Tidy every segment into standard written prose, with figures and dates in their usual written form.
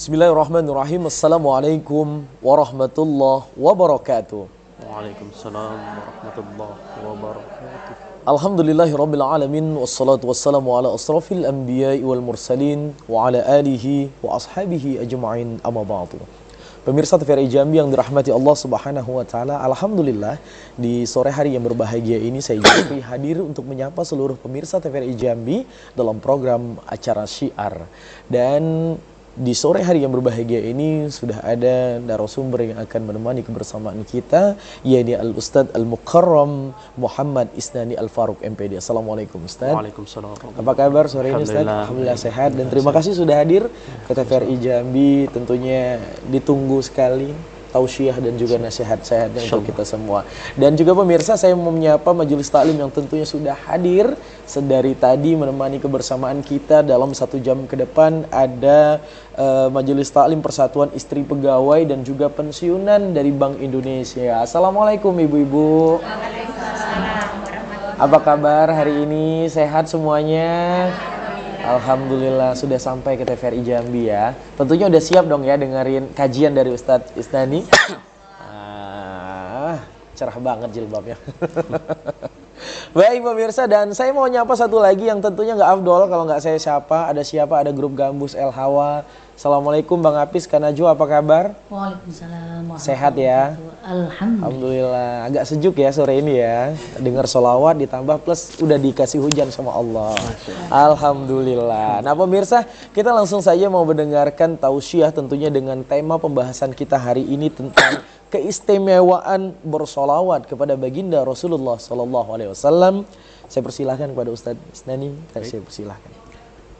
Bismillahirrahmanirrahim. Assalamualaikum warahmatullahi wabarakatuh. Waalaikumsalam warahmatullahi wabarakatuh. Alhamdulillahirabbil alamin wassalatu wassalamu ala asrafil anbiya'i wal mursalin wa ala alihi wa ashabihi ajma'in amma ba'du. Pemirsa TVRI Jambi yang dirahmati Allah Subhanahu wa taala, alhamdulillah di sore hari yang berbahagia ini saya Jeffrey hadir untuk menyapa seluruh pemirsa TVRI Jambi dalam program acara Syiar. Dan di sore hari yang berbahagia ini sudah ada narasumber yang akan menemani kebersamaan kita, yaitu Al-Ustadz Al-Mukarram Muhammad Isnani Al-Faruq MPD. Assalamualaikum Ustadz. Waalaikumsalam. Apa kabar sore ini Ustadz? Alhamdulillah sehat dan terima kasih sudah hadir ke TVRI Jambi. Tentunya ditunggu sekali tausiah dan juga nasihat-nasihatnya untuk kita semua. Dan juga pemirsa, saya mau menyapa majelis taklim yang tentunya sudah hadir sedari tadi menemani kebersamaan kita dalam 1 jam ke depan. Ada majelis taklim Persatuan Istri Pegawai dan juga Pensiunan dari Bank Indonesia. Assalamualaikum ibu-ibu. Apa kabar hari ini? Sehat semuanya? Alhamdulillah sudah sampai ke TVRI Jambi ya. Tentunya udah siap dong ya dengerin kajian dari Ustadz Isnani. Cerah banget jilbabnya. Baik pemirsa, dan saya mau nyapa satu lagi yang tentunya nggak afdol kalau nggak saya siapa. Ada siapa? Ada grup Gambus El Hawa. Assalamualaikum Bang Apis, Kanajo, apa kabar? Waalaikumsalam. Sehat ya? Alhamdulillah. Agak sejuk ya sore ini ya. Dengar sholawat ditambah plus udah dikasih hujan sama Allah. Alhamdulillah. Nah pemirsa, kita langsung saja mau mendengarkan tausiah tentunya dengan tema pembahasan kita hari ini tentang keistimewaan bersolawat kepada baginda Rasulullah SAW. Saya persilahkan kepada Ustadz Isnani. Saya persilahkan.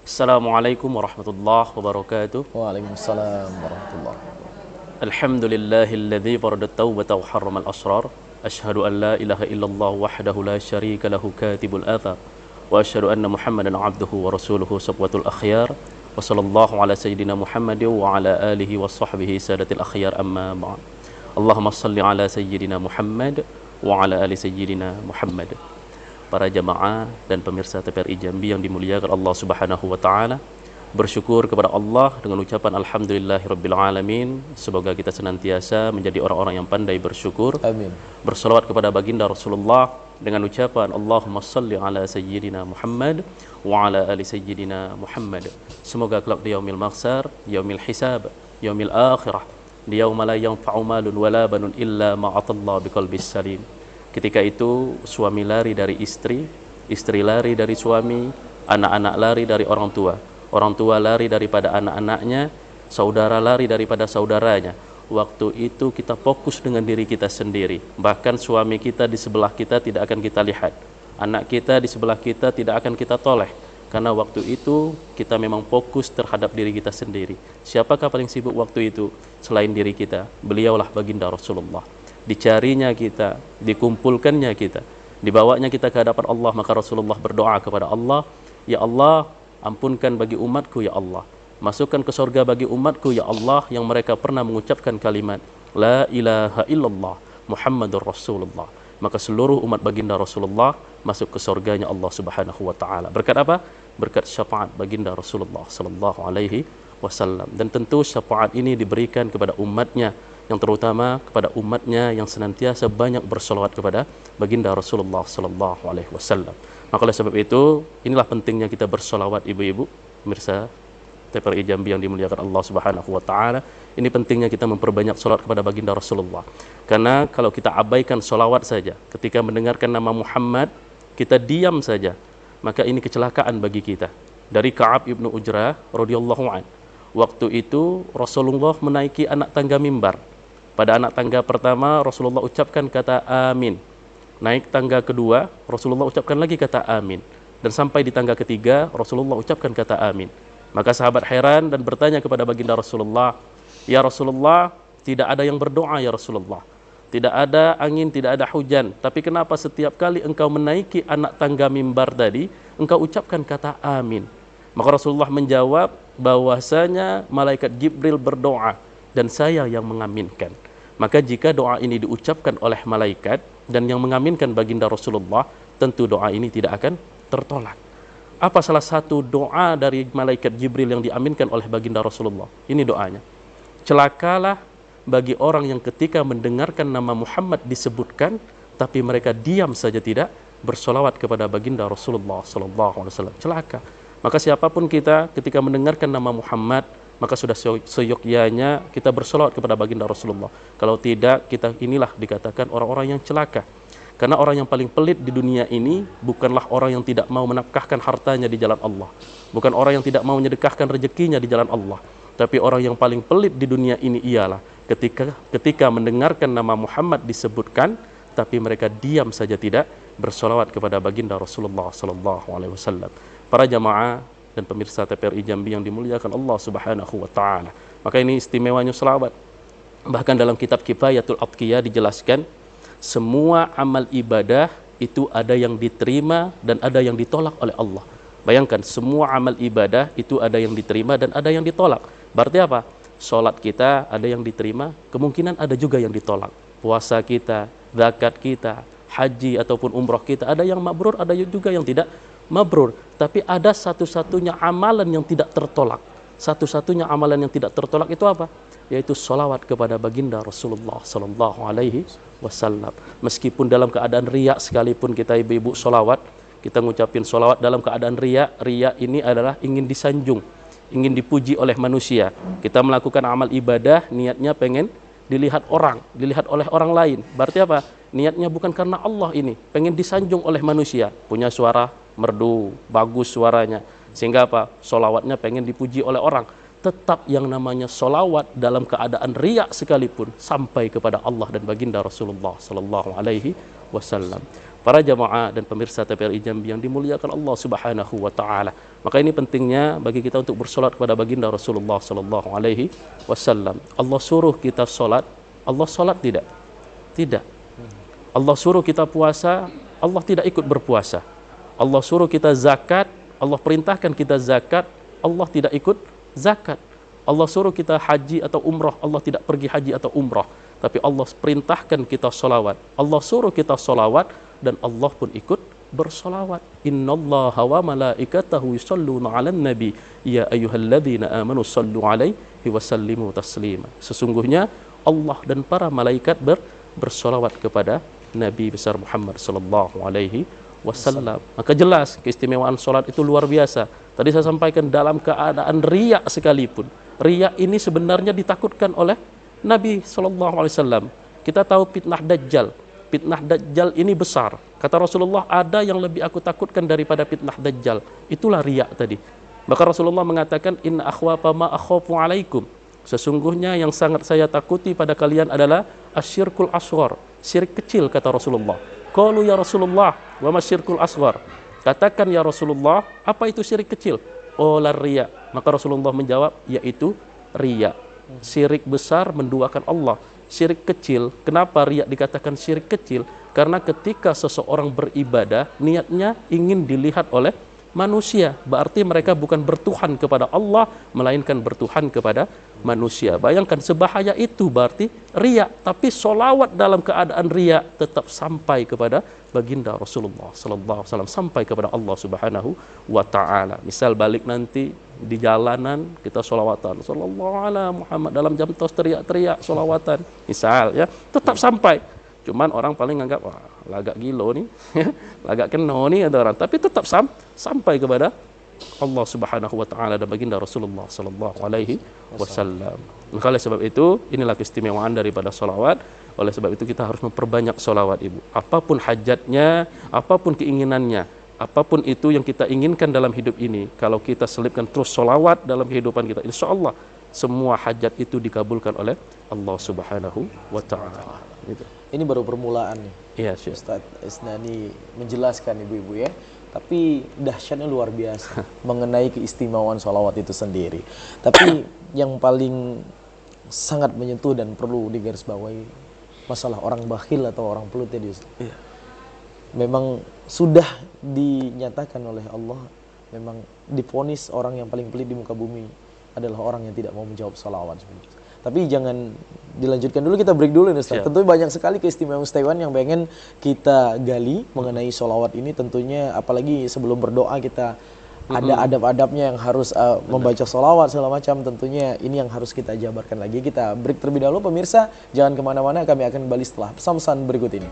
Assalamualaikum warahmatullahi wabarakatuh. Waalaikumsalam warahmatullahi wabarakatuh. Alhamdulillahilladzi farada taubata wa harrama al-asrar. Ashhadu an la ilaha illallah wahdahu la syarika lahu katibul athar. Wa ashhadu anna Muhammadan abduhu wa rasuluhu sabwatul akhyar. Wa sallallahu ala sayyidina Muhammadin wa ala alihi wa sahbihi sadatil akhyar amma ba'd. Allahumma salli ala sayyidina Muhammad wa ala ali sayyidina Muhammad. Para jamaah dan pemirsa TVRI Jambi yang dimuliakan Allah Subhanahu wa taala, bersyukur kepada Allah dengan ucapan alhamdulillahirabbil alamin. Semoga kita senantiasa menjadi orang-orang yang pandai bersyukur. Amin. Berselawat kepada baginda Rasulullah dengan ucapan Allahumma salli ala sayyidina Muhammad wa ala ali sayyidina Muhammad. Semoga kelak di yaumil mahsyar, yaumil hisab, yaumil akhirah, di yauma la yanfa'u malun wala banun illa ma atallah biqalbis salim. Ketika itu suami lari dari istri lari dari suami, anak-anak lari dari orang tua lari daripada anak-anaknya, saudara lari daripada saudaranya. Waktu itu kita fokus dengan diri kita sendiri. Bahkan suami kita di sebelah kita tidak akan kita lihat, anak kita di sebelah kita tidak akan kita toleh. Karena waktu itu kita memang fokus terhadap diri kita sendiri. Siapakah paling sibuk waktu itu selain diri kita? Beliaulah baginda Rasulullah. Dicarinya kita, dikumpulkannya kita, dibawanya kita ke hadapan Allah. Maka Rasulullah berdoa kepada Allah, ya Allah, ampunkan bagi umatku ya Allah, masukkan ke surga bagi umatku ya Allah yang mereka pernah mengucapkan kalimat la ilaha illallah Muhammadur Rasulullah. Maka seluruh umat baginda Rasulullah masuk ke surganya Allah Subhanahu wa taala. Berkat apa? Berkat syafaat baginda Rasulullah sallallahu alaihi wasallam. Dan tentu syafaat ini diberikan kepada umatnya, yang terutama kepada umatnya yang senantiasa banyak bersolawat kepada baginda Rasulullah sallallahu alaihi wasallam. Maka oleh sebab itu, inilah pentingnya kita bersolawat ibu-ibu, pemirsa TVRI Jambi yang dimuliakan Allah Subhanahu wa taala. Ini pentingnya kita memperbanyak salat kepada baginda Rasulullah. Karena kalau kita abaikan solawat saja, ketika mendengarkan nama Muhammad, kita diam saja, maka ini kecelakaan bagi kita. Dari Ka'ab ibnu Ujrah radhiyallahu an. Waktu itu Rasulullah menaiki anak tangga mimbar. Pada anak tangga pertama Rasulullah ucapkan kata amin. Naik tangga kedua Rasulullah ucapkan lagi kata amin. Dan sampai di tangga ketiga Rasulullah ucapkan kata amin. Maka sahabat heran dan bertanya kepada baginda Rasulullah, ya Rasulullah, tidak ada yang berdoa ya Rasulullah. Tidak ada angin, tidak ada hujan. Tapi kenapa setiap kali engkau menaiki anak tangga mimbar tadi, engkau ucapkan kata amin? Maka Rasulullah menjawab bahwasanya malaikat Jibril berdoa dan saya yang mengaminkan. Maka jika doa ini diucapkan oleh malaikat dan yang mengaminkan baginda Rasulullah, tentu doa ini tidak akan tertolak. Apa salah satu doa dari malaikat Jibril yang diaminkan oleh baginda Rasulullah? Ini doanya. Celakalah bagi orang yang ketika mendengarkan nama Muhammad disebutkan, tapi mereka diam saja tidak bersolawat kepada baginda Rasulullah sallallahu alaihi wasallam. Celaka. Maka siapapun kita ketika mendengarkan nama Muhammad, maka sudah seyogyanya kita bersolawat kepada baginda Rasulullah. Kalau tidak, kita inilah dikatakan orang-orang yang celaka. Karena orang yang paling pelit di dunia ini bukanlah orang yang tidak mau menafkahkan hartanya di jalan Allah, bukan orang yang tidak mau menyedekahkan rezekinya di jalan Allah, tapi orang yang paling pelit di dunia ini ialah ketika mendengarkan nama Muhammad disebutkan, tapi mereka diam saja tidak bersolawat kepada baginda Rasulullah sallallahu alaihi wasallam. Para jamaah dan pemirsa TPRI Jambi yang dimuliakan Allah Subhanahu wa taala. Maka ini istimewanya selawat. Bahkan dalam kitab Kifayatul Atqiyah dijelaskan semua amal ibadah itu ada yang diterima dan ada yang ditolak oleh Allah. Bayangkan, semua amal ibadah itu ada yang diterima dan ada yang ditolak. Berarti apa? Salat kita ada yang diterima, kemungkinan ada juga yang ditolak. Puasa kita, zakat kita, haji ataupun umroh kita, ada yang mabrur, ada juga yang tidak mabrur. Tapi ada satu-satunya amalan yang tidak tertolak. Satu-satunya amalan yang tidak tertolak itu apa? Yaitu solawat kepada baginda Rasulullah sallallahu alaihi wasallam. Meskipun dalam keadaan riak sekalipun kita ibu-ibu solawat, kita ngucapin solawat dalam keadaan riak. Riak ini adalah ingin disanjung, ingin dipuji oleh manusia. Kita melakukan amal ibadah, niatnya pengen dilihat orang, dilihat oleh orang lain. Berarti apa? Niatnya bukan karena Allah ini, pengen disanjung oleh manusia. Punya suara merdu, bagus suaranya. Sehingga apa? Solawatnya pengen dipuji oleh orang. Tetap yang namanya solawat dalam keadaan riak sekalipun sampai kepada Allah dan baginda Rasulullah sallallahu alaihi wasallam. Para jamaah dan pemirsa TPRI Jambi yang dimuliakan Allah Subhanahu wa taala. Maka ini pentingnya bagi kita untuk bersolat kepada baginda Rasulullah sallallahu alaihi wasallam. Allah suruh kita solat, Allah solat tidak? Tidak. Allah suruh kita puasa, Allah tidak ikut berpuasa. Allah suruh kita zakat, Allah perintahkan kita zakat, Allah tidak ikut zakat. Allah suruh kita haji atau umrah, Allah tidak pergi haji atau umrah. Tapi Allah perintahkan kita solawat. Allah suruh kita solawat dan Allah pun ikut bersolawat. Innallaha wa malaikatahu yusalluna 'alan nabi ya ayyuhalladzina amanu sallu 'alaihi wa sallimu taslima. Sesungguhnya Allah dan para malaikat bersolawat kepada Nabi besar Muhammad sallallahu alaihi wasallam. Maka jelas keistimewaan solat itu luar biasa. Tadi saya sampaikan dalam keadaan riak sekalipun. Riak ini sebenarnya ditakutkan oleh Nabi sallallahu alaihi wasallam. Kita tahu fitnah Dajjal. Fitnah Dajjal ini besar. Kata Rasulullah, ada yang lebih aku takutkan daripada fitnah Dajjal. Itulah riak tadi. Maka Rasulullah mengatakan, inna akhwafa ma akhafu alaikum. Sesungguhnya yang sangat saya takuti pada kalian adalah asyirkul asghar, syirik kecil, kata Rasulullah. Qalu ya Rasulullah, wa masyirkul asghar. Katakan ya Rasulullah, apa itu syirik kecil? Oh, la riya. Maka Rasulullah menjawab, yaitu riya. Syirik besar menduakan Allah. Syirik kecil, kenapa riya dikatakan syirik kecil? Karena ketika seseorang beribadah, niatnya ingin dilihat oleh manusia. Berarti mereka bukan bertuhan kepada Allah, melainkan bertuhan kepada manusia. Bayangkan sebahaya itu berarti riya. Tapi solawat dalam keadaan riya tetap sampai kepada baginda Rasulullah sallallahu alaihi wasallam, sampai kepada Allah Subhanahu wa taala. Misal balik nanti di jalanan kita solawatan sallallahu alaihi Muhammad, dalam jam tos teriak-teriak solawatan misal ya, tetap sampai. Cuman orang paling anggap, wah lagak gilo nih, lagak keno nih ada orang. Tapi tetap sampai kepada Allah Subhanahu wa taala dan baginda Rasulullah sallallahu alaihi wasallam. Maka oleh sebab itu, inilah keistimewaan daripada solawat. Oleh sebab itu kita harus memperbanyak solawat, ibu. Apapun hajatnya, apapun keinginannya, apapun itu yang kita inginkan dalam hidup ini, kalau kita selipkan terus solawat dalam kehidupan kita, insya Allah semua hajat itu dikabulkan oleh Allah Subhanahu wa taala. Ini baru permulaan nih. Iya, Syekh. Ustaz Isnani menjelaskan ibu-ibu ya. Tapi dahsyatnya luar biasa mengenai keistimewaan sholawat itu sendiri. Tapi yang paling sangat menyentuh dan perlu digarisbawahi masalah orang bakhil atau orang pelit tadi. Iya. Memang sudah dinyatakan oleh Allah, memang divonis orang yang paling pelit di muka bumi adalah orang yang tidak mau menjawab sholawat. Tapi jangan dilanjutkan dulu, kita break dulu nih Ustaz. Tentunya banyak sekali keistimewaan yang pengen kita gali mengenai sholawat ini. Tentunya apalagi sebelum berdoa kita ada adab-adabnya yang harus membaca sholawat segala macam. Tentunya ini yang harus kita jabarkan lagi. Kita break terlebih dahulu pemirsa, jangan kemana-mana, kami akan kembali setelah pesan-pesan berikut ini.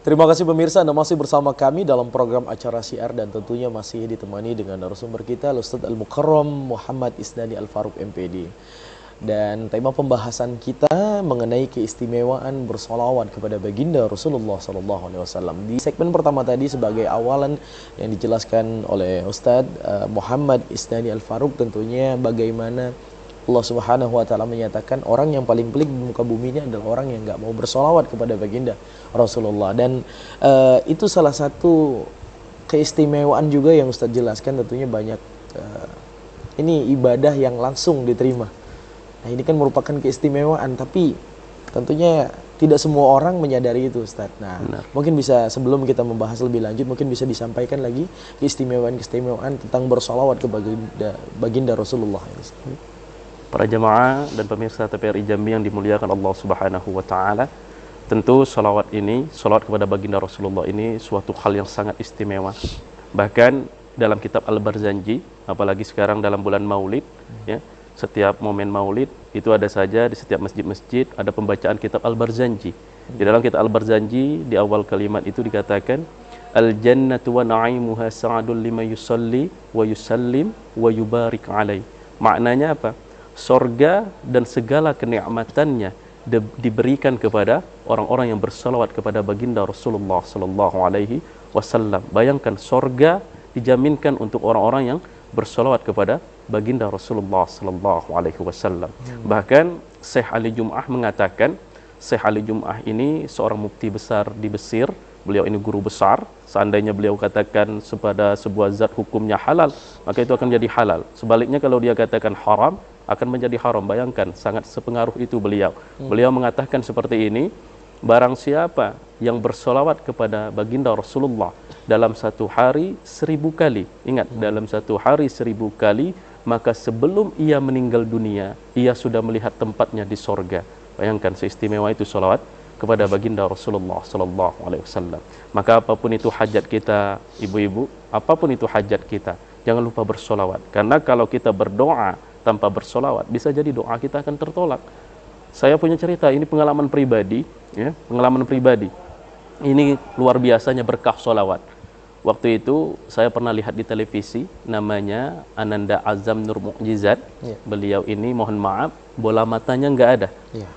Terima kasih pemirsa, Anda masih bersama kami dalam program acara Syiar dan tentunya masih ditemani dengan narasumber kita Ustadz Al-Mukarram Muhammad Isnani Al-Faruq MPD. Dan tema pembahasan kita mengenai keistimewaan bersolawat kepada baginda Rasulullah SAW. Di segmen pertama tadi sebagai awalan yang dijelaskan oleh Ustadz Muhammad Isnani Al-Faruq, tentunya bagaimana Allah Subhanahu wa taala menyatakan orang yang paling pelik di muka bumi ini adalah orang yang nggak mau bersolawat kepada baginda Rasulullah. Dan itu salah satu keistimewaan juga yang Ustadz jelaskan, tentunya banyak ini ibadah yang langsung diterima. Nah, ini kan merupakan keistimewaan, tapi tentunya tidak semua orang menyadari itu, Ustadz. Nah, mungkin bisa sebelum kita membahas lebih lanjut, mungkin bisa disampaikan lagi keistimewaan-keistimewaan tentang bersolawat kepada baginda Rasulullah. Para jemaah dan pemirsa TVRI Jambi yang dimuliakan Allah Subhanahu wa taala, tentu salawat ini, salawat kepada baginda Rasulullah ini suatu hal yang sangat istimewa. Bahkan dalam kitab Al-Barzanji, apalagi sekarang dalam bulan Maulid, ya, setiap momen Maulid itu ada saja di setiap masjid-masjid ada pembacaan kitab Al-Barzanji. Di dalam kitab Al-Barzanji di awal kalimat itu dikatakan al-jannatu wa na'imuha sa'adul liman yusalli wa yusallim wa yubarik alai. Maknanya apa? Sorga dan segala kenikmatannya diberikan kepada orang-orang yang bersalawat kepada baginda Rasulullah sallallahu alaihi wasallam. Bayangkan, sorga dijaminkan untuk orang-orang yang bersalawat kepada baginda Rasulullah sallallahu alaihi wasallam. Bahkan Syekh Ali Jum'ah mengatakan, Syekh Ali Jum'ah ini seorang mufti besar di Mesir. Beliau ini guru besar. Seandainya beliau katakan kepada sebuah zat hukumnya halal, maka itu akan jadi halal. Sebaliknya kalau dia katakan haram, akan menjadi haram. Bayangkan, sangat sepengaruh itu beliau. Beliau mengatakan seperti ini, barang siapa yang bersolawat kepada baginda Rasulullah dalam satu hari 1000 kali, ingat, dalam satu hari 1000 kali, maka sebelum ia meninggal dunia, ia sudah melihat tempatnya di sorga. Bayangkan seistimewa itu solawat kepada baginda Rasulullah sallallahu alaihi wasallam. Maka apapun itu hajat kita, ibu-ibu, apapun itu hajat kita, jangan lupa bersolawat. Karena kalau kita berdoa tanpa bersolawat, bisa jadi doa kita akan tertolak. Saya punya cerita, ini pengalaman pribadi, ya, pengalaman pribadi. Ini luar biasanya berkah solawat. Waktu itu saya pernah lihat di televisi, namanya Ananda Azam Nur Mu'jizat. Beliau ini mohon maaf, bola matanya nggak ada,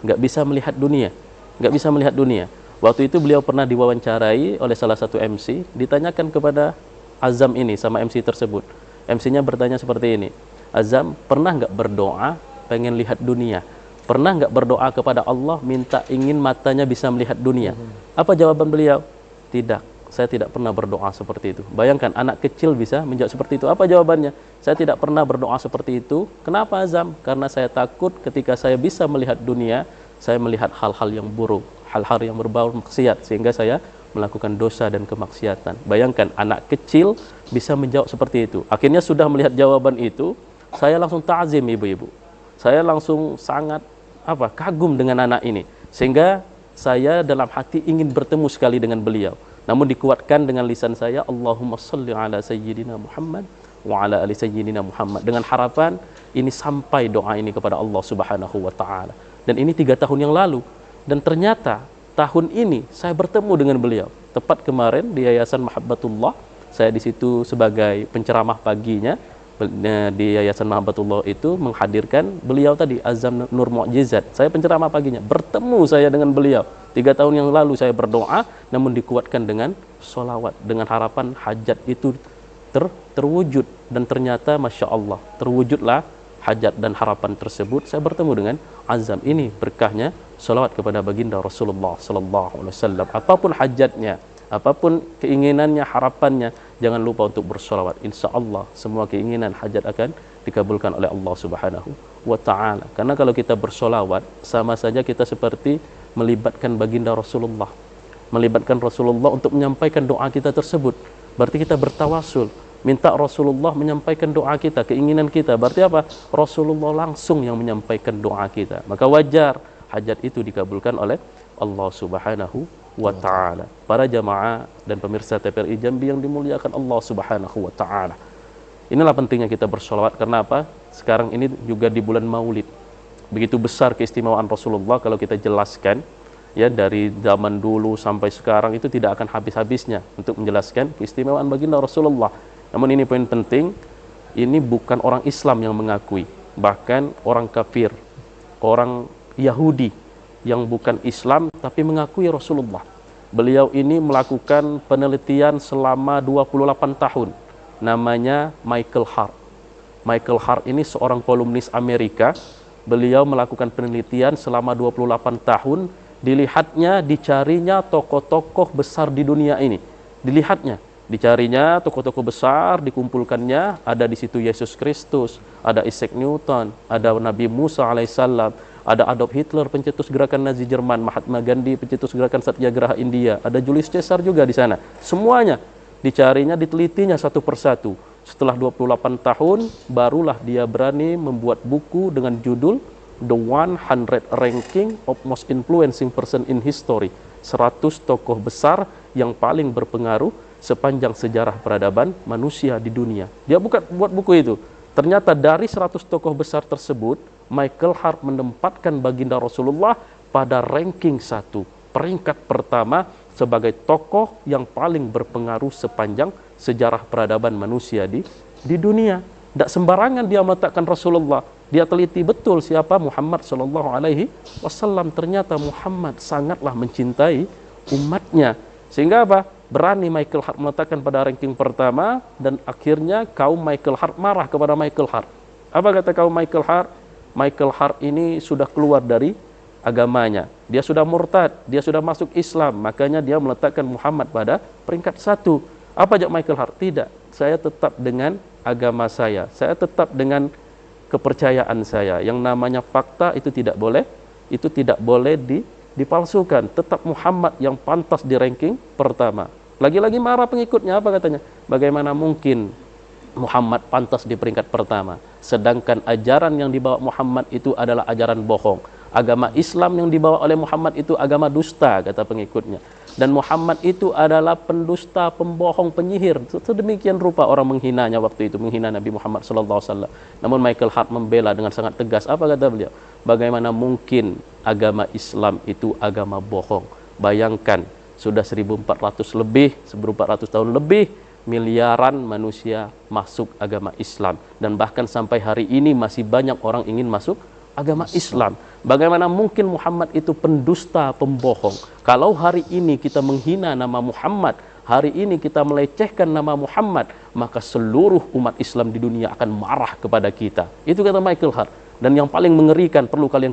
nggak bisa melihat dunia, nggak bisa melihat dunia. Waktu itu beliau pernah diwawancarai oleh salah satu MC, ditanyakan kepada Azam ini sama MC tersebut. MC-nya bertanya seperti ini, Azam, pernah nggak berdoa pengen lihat dunia? Pernah nggak berdoa kepada Allah minta ingin matanya bisa melihat dunia? Apa jawaban beliau? Tidak, saya tidak pernah berdoa seperti itu. Bayangkan, anak kecil bisa menjawab seperti itu. Apa jawabannya? Saya tidak pernah berdoa seperti itu. Kenapa, Azam? Karena saya takut ketika saya bisa melihat dunia, saya melihat hal-hal yang buruk, hal-hal yang berbau maksiat, sehingga saya melakukan dosa dan kemaksiatan. Bayangkan, anak kecil bisa menjawab seperti itu. Akhirnya sudah melihat jawaban itu, saya langsung ta'zim, ibu-ibu. Saya langsung sangat kagum dengan anak ini. Sehingga saya dalam hati ingin bertemu sekali dengan beliau. Namun dikuatkan dengan lisan saya, Allahumma salli ala sayyidina Muhammad wa ala ali sayyidina Muhammad. Dengan harapan ini sampai doa ini kepada Allah Subhanahu wa taala. Dan ini 3 tahun yang lalu. Dan ternyata tahun ini saya bertemu dengan beliau. Tepat kemarin di Yayasan Mahabbatullah, saya di situ sebagai penceramah paginya. Di Yayasan Mahabbatullah itu menghadirkan beliau tadi, Azam Nur Mu'jizat. Saya penceramah paginya, bertemu saya dengan beliau. 3 tahun yang lalu saya berdoa, namun dikuatkan dengan sholawat, dengan harapan hajat itu terwujud. Dan ternyata Masya Allah, terwujudlah hajat dan harapan tersebut. Saya bertemu dengan Azam. Ini berkahnya sholawat kepada baginda Rasulullah sallallahu alaihi wasallam. Apapun hajatnya, apapun keinginannya, harapannya, jangan lupa untuk bersolawat. Insya Allah semua keinginan hajat akan dikabulkan oleh Allah Subhanahu wa ta'ala. Karena kalau kita bersolawat, sama saja kita seperti melibatkan baginda Rasulullah, melibatkan Rasulullah untuk menyampaikan doa kita tersebut. Berarti kita bertawasul, minta Rasulullah menyampaikan doa kita, keinginan kita. Berarti apa? Rasulullah langsung yang menyampaikan doa kita. Maka wajar hajat itu dikabulkan oleh Allah Subhanahu wa taala. Para jamaah dan pemirsa TVRI Jambi yang dimuliakan Allah Subhanahu wa taala. Inilah pentingnya kita bersolawat. Karena apa? Sekarang ini juga di bulan Maulid. Begitu besar keistimewaan Rasulullah kalau kita jelaskan, ya, dari zaman dulu sampai sekarang itu tidak akan habis-habisnya untuk menjelaskan keistimewaan baginda Rasulullah. Namun ini poin penting, ini bukan orang Islam yang mengakui, bahkan orang kafir, orang Yahudi yang bukan Islam tapi mengakui Rasulullah. Beliau ini melakukan penelitian selama 28 tahun, namanya Michael Hart. Michael Hart ini seorang kolumnis Amerika. Beliau melakukan penelitian selama 28 tahun, dilihatnya, dicarinya tokoh-tokoh besar di dunia ini. Dicarinya tokoh-tokoh besar, dikumpulkannya, ada di situ Yesus Kristus, ada Isaac Newton, ada Nabi Musa alaihissalam, ada Adolf Hitler, pencetus gerakan Nazi Jerman, Mahatma Gandhi, pencetus gerakan Satyagraha India, ada Julius Caesar juga di sana. Semuanya dicarinya, ditelitinya satu persatu. Setelah 28 tahun, barulah dia berani membuat buku dengan judul The 100 Ranking of Most Influencing Person in History. 100 tokoh besar yang paling berpengaruh sepanjang sejarah peradaban manusia di dunia. Dia buat buku itu. Ternyata dari 100 tokoh besar tersebut, Michael Hart menempatkan baginda Rasulullah pada ranking 1, peringkat pertama sebagai tokoh yang paling berpengaruh sepanjang sejarah peradaban manusia di dunia. Tidak sembarangan dia meletakkan Rasulullah. Dia teliti betul siapa Muhammad Sallallahu Alaihi Wasallam. Ternyata Muhammad sangatlah mencintai umatnya. Sehingga apa? Berani Michael Hart meletakkan pada ranking pertama, dan akhirnya kaum Michael Hart marah kepada Michael Hart. Apa kata kaum Michael Hart? Michael Hart ini sudah keluar dari agamanya. Dia sudah murtad, dia sudah masuk Islam. Makanya dia meletakkan Muhammad pada peringkat 1. Apa jawab Michael Hart? Tidak, saya tetap dengan agama saya tetap dengan kepercayaan saya. Yang namanya fakta itu tidak boleh dipalsukan. Tetap Muhammad yang pantas di ranking pertama. Lagi-lagi marah pengikutnya. Apa katanya? Bagaimana mungkin Muhammad pantas di peringkat pertama, sedangkan ajaran yang dibawa Muhammad itu adalah ajaran bohong. Agama Islam yang dibawa oleh Muhammad itu agama dusta, kata pengikutnya. Dan Muhammad itu adalah pendusta, pembohong, penyihir. Sedemikian rupa orang menghinanya waktu itu, menghina Nabi Muhammad SAW. Namun Michael Hart membela dengan sangat tegas. Apa kata beliau? Bagaimana mungkin agama Islam itu agama bohong? Bayangkan, sudah 1400 tahun lebih, miliaran manusia masuk agama Islam. Dan bahkan sampai hari ini masih banyak orang ingin masuk agama Islam. Bagaimana mungkin Muhammad itu pendusta, pembohong? Kalau hari ini kita menghina nama Muhammad, hari ini kita melecehkan nama Muhammad, maka seluruh umat Islam di dunia akan marah kepada kita. Itu kata Michael Hart. Dan yang paling mengerikan perlu kalian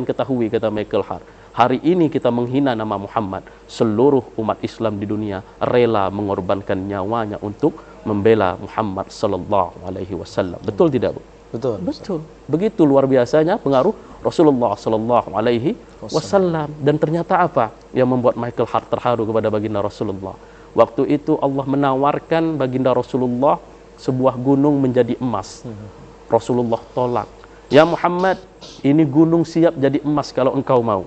ketahui, kata Michael Hart. Hari ini kita menghina nama Muhammad, seluruh umat Islam di dunia rela mengorbankan nyawanya untuk membela Muhammad sallallahu alaihi wasallam. Betul tidak, Bu? Betul. Begitu luar biasanya pengaruh Rasulullah sallallahu alaihi wasallam. Dan ternyata apa yang membuat Michael Hart terharu kepada baginda Rasulullah? Waktu itu Allah menawarkan baginda Rasulullah sebuah gunung menjadi emas. Rasulullah tolak. Ya Muhammad, ini gunung siap jadi emas kalau engkau mau.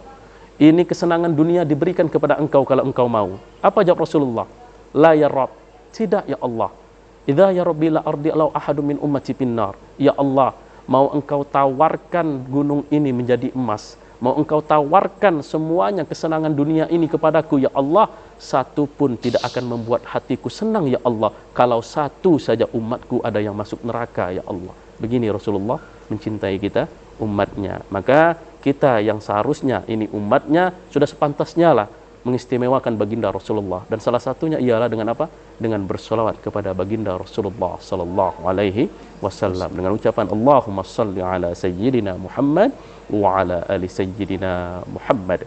Ini kesenangan dunia diberikan kepada engkau kalau engkau mau. Apa jawab Rasulullah? La ya Rabb. Tidak ya Allah. Idza ya Rabbi la ardi law ahadun min ummati finnar. Ya Allah, mau engkau tawarkan gunung ini menjadi emas, mau engkau tawarkan semuanya kesenangan dunia ini kepadaku ya Allah, satu pun tidak akan membuat hatiku senang ya Allah, kalau satu saja umatku ada yang masuk neraka ya Allah. Begini Rasulullah mencintai kita, umatnya. Maka kita yang seharusnya ini umatnya sudah sepantasnya lah mengistimewakan baginda Rasulullah, dan salah satunya ialah dengan apa? Dengan bersolawat kepada baginda Rasulullah sallallahu alaihi wasallam dengan ucapan Allahumma salli ala sayyidina Muhammad wa ala ali sayyidina Muhammad.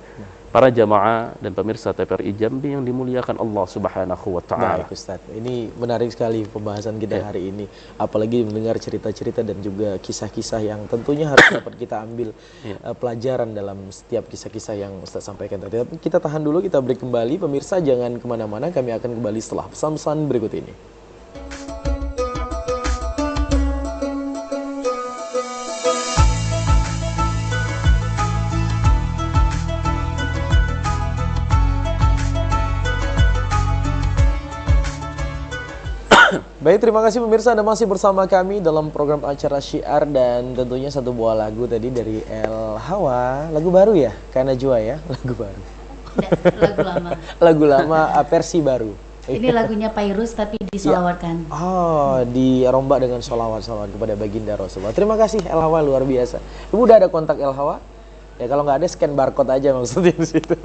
Para jamaah dan pemirsa TVRI Jambi yang dimuliakan Allah Subhanahu wa taala. Baik Ustaz, ini menarik sekali pembahasan kita hari ini. Apalagi mendengar cerita-cerita dan juga kisah-kisah yang tentunya harus dapat kita ambil pelajaran dalam setiap kisah-kisah yang Ustaz sampaikan tadi. Tapi kita tahan dulu, kita break kembali. Pemirsa jangan kemana-mana, kami akan kembali setelah pesan-pesan berikut ini. Baik, terima kasih pemirsa, Anda masih bersama kami dalam program acara Syiar, dan tentunya satu buah lagu tadi dari El Hawa, lagu baru ya, karena Najwa ya, lagu baru. Lagu lama. Lagu lama, versi baru. Ini lagunya Pairus tapi disolawatkan. Oh, dirombak dengan sholawat-sholawat kepada baginda Rasulullah. Terima kasih El Hawa, luar biasa. Ibu udah ada kontak El Hawa? Ya kalau nggak ada scan barcode aja maksudnya di situ.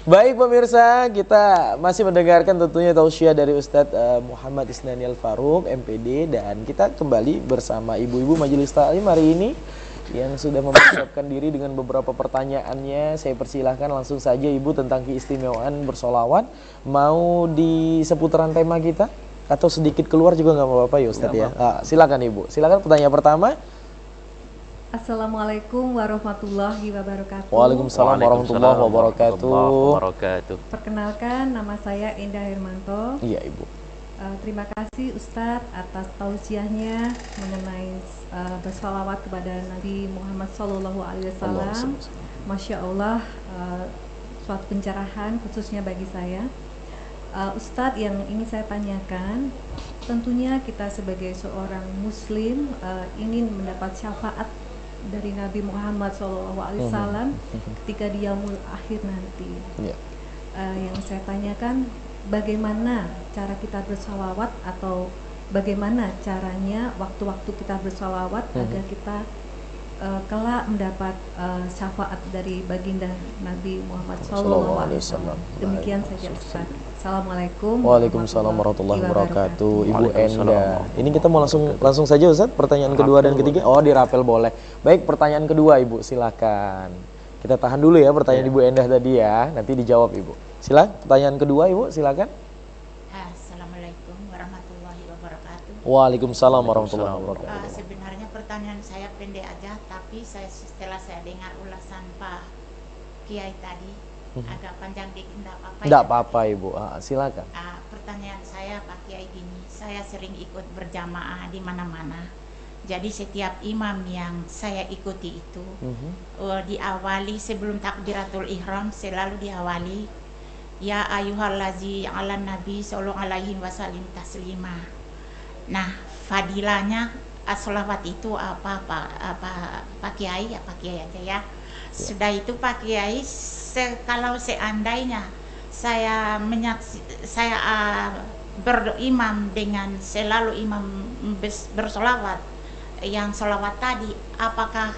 Baik pemirsa, kita masih mendengarkan tentunya tausiah dari Ustadz Muhammad Isnani Al-Faruq, MPD, dan kita kembali bersama ibu-ibu Majelis Ta'lim hari ini yang sudah mempersiapkan diri dengan beberapa pertanyaannya. Saya persilahkan langsung saja Ibu tentang keistimewaan bersolawat. Mau di seputaran tema kita atau sedikit keluar juga nggak apa-apa ya Ustadz ya. Silakan Ibu. Silakan pertanyaan pertama. Assalamualaikum warahmatullahi wabarakatuh. Waalaikumsalam warahmatullahi wabarakatuh. Perkenalkan, nama saya Indah Hermanto. Iya Ibu. Terima kasih Ustadz atas tausiahnya mengenai bersalawat kepada Nabi Muhammad SAW. Masya Allah, suatu pencerahan khususnya bagi saya. Ustadz, yang ingin saya tanyakan, tentunya kita sebagai seorang Muslim ingin mendapat syafaat dari Nabi Muhammad SAW ketika di yaumul akhir nanti. Yang saya tanyakan, bagaimana cara kita bersalawat, atau bagaimana caranya waktu-waktu kita bersalawat agar kita kelak mendapat syafaat dari baginda Nabi Muhammad SAW. Demikian saja Ustaz. Assalamualaikum. Waalaikumsalam warahmatullahi wabarakatuh. Ibu Endah. Ini kita mau langsung saja Ustaz, pertanyaan kedua dan ketiga. Oh, dirapel boleh. Baik, pertanyaan kedua Ibu, silakan. Kita tahan dulu ya pertanyaan Ibu Endah tadi ya, nanti dijawab Ibu. Silakan, pertanyaan kedua Ibu, silakan. Assalamualaikum warahmatullahi wabarakatuh. Waalaikumsalam warahmatullahi wabarakatuh. Sebenarnya pertanyaan saya pendek aja, tapi setelah saya dengar ulasan Pak Kiai tadi agak panjang dikit, enggak apa-apa. Enggak apa-apa Ibu, silakan. Pertanyaan saya Pak Kiai gini, saya sering ikut berjamaah di mana-mana. Jadi setiap imam yang saya ikuti itu diawali sebelum takbiratul ihram, selalu diawali ya ayyuhallazi ala nabi sallallahu alaihi wasallam taslima. Nah, fadilahnya sholawat itu apa Pak Kiai, ya Pak Kiai aja ya. Sudah itu Pak Kiai, kalau seandainya saya berimam dengan selalu imam bersolawat, yang solawat tadi, apakah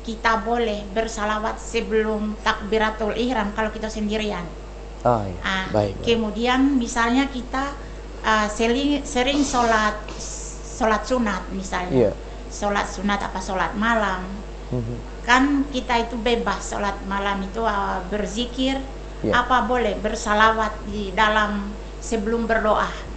kita boleh bersalawat sebelum takbiratul ihram kalau kita sendirian? Baik. Kemudian misalnya kita sering sholat sunat misalnya, sholat sunat apa sholat malam, kan kita itu bebas sholat malam itu berzikir, apa boleh bersalawat di dalam sebelum berdoa?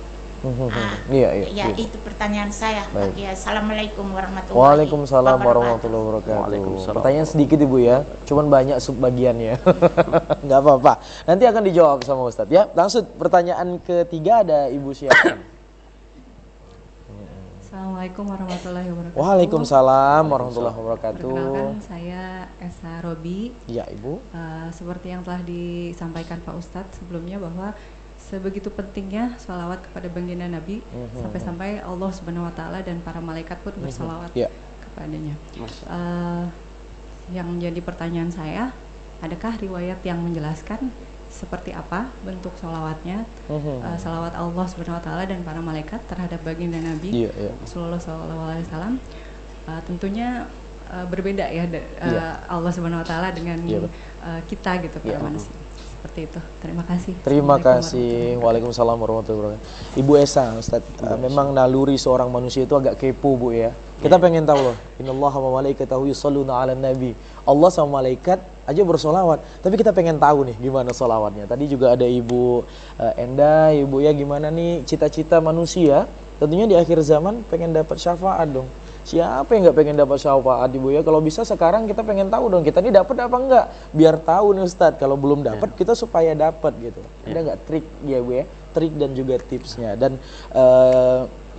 Itu pertanyaan saya. Assalamualaikum warahmatullahi wabarakatuh. Waalaikumsalam warahmatullahi wabarakatuh. Pertanyaan sedikit Ibu ya, cuman banyak subbagiannya. Nggak apa-apa, nanti akan dijawab sama Ustadz ya. Langsung pertanyaan ketiga, ada Ibu siapa? Assalamualaikum warahmatullahi wabarakatuh. Waalaikumsalam warahmatullahi wabarakatuh. Perkenalkan, saya Esa Robi. Ya Ibu. Seperti yang telah disampaikan Pak Ustadz sebelumnya, bahwa sebegitu pentingnya sholawat kepada baginda Nabi, sampai-sampai Allah Subhanahu Wa Taala dan para malaikat pun bersalawat kepadanya. Yang jadi pertanyaan saya, adakah riwayat yang menjelaskan seperti apa bentuk sholawatnya, sholawat Allah Subhanahu Wa Taala dan para malaikat terhadap baginda Nabi Rasulullah SAW? Tentunya berbeda ya, Allah Subhanahu Wa Taala dengan kita gitu, para manusia. Seperti itu. Terima kasih. Terima kasih. Waalaikumsalam warahmatullahi wabarakatuh. Ibu Esa, Ustaz, memang naluri seorang manusia itu agak kepo Bu ya. Kita pengen tahu loh. Innallaha wa malaikatahu yusholluna 'alan nabi. Allah sama malaikat aja bersolawat. Tapi kita pengen tahu nih gimana solawatnya. Tadi juga ada Ibu Endah, Ibu ya, gimana nih cita-cita manusia? Tentunya di akhir zaman pengen dapat syafaat dong. Siapa yang nggak pengen dapat syafaat Ibu ya? Kalau bisa sekarang kita pengen tahu dong, kita ini dapat apa enggak? Biar tahu nih Ustadz, kalau belum dapat kita supaya dapat gitu. Ada nggak trik ya Bu ya? Trik dan juga tipsnya. Dan